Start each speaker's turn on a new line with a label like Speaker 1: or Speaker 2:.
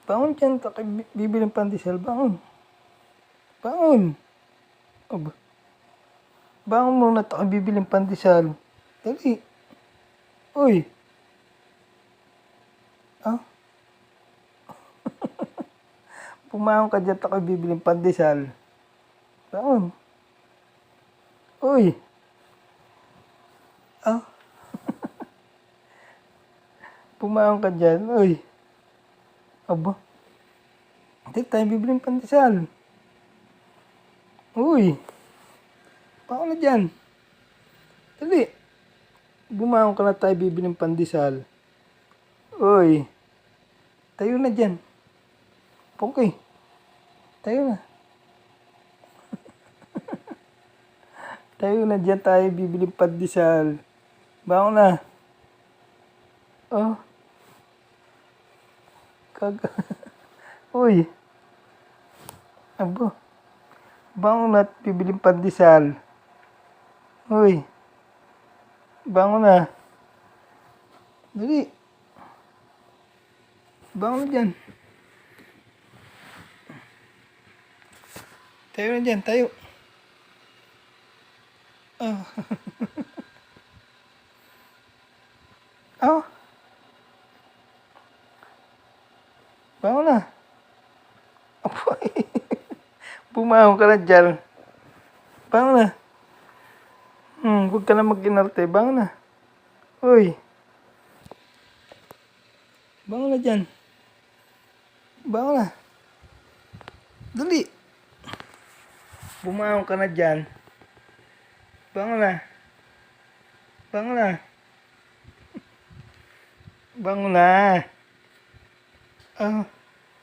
Speaker 1: Bangon dyan, bibiling pandesal. Bangon. Bangon. Aba. Bangon muna, bibiling pandesal. Dali. Uy. Ah? Pumangon ka dyan, bibiling pandesal. Bangon. Uy. Ah? Pumangon ka dyan. Uy. Aba. Hindi tayo bibiling pandesal. Uy. Bangon na dyan. Dali. Bumangon ka na, tayo bibiling pandesal. Uy. Tayo na dyan. Okay. Tayo na. Tayo na dyan, tayo bibiling pandesal. Bangon na. Oh. Uy. Abo. Bangon na at bibiling pandesal. Uy. Bangon na. Dali. Bangon na dyan. Tayo na dyan, tayo. Oh. Oh. Bangon na. Apoy. Bumangon ka na dyan. Bangon na. Huwag ka na mag-inarte. Bangon na. Uy. Bangon na dyan. Bangon na. Dali. Bumangon ka na dyan. Bangon na. Bangon na. Bangon na. Ah.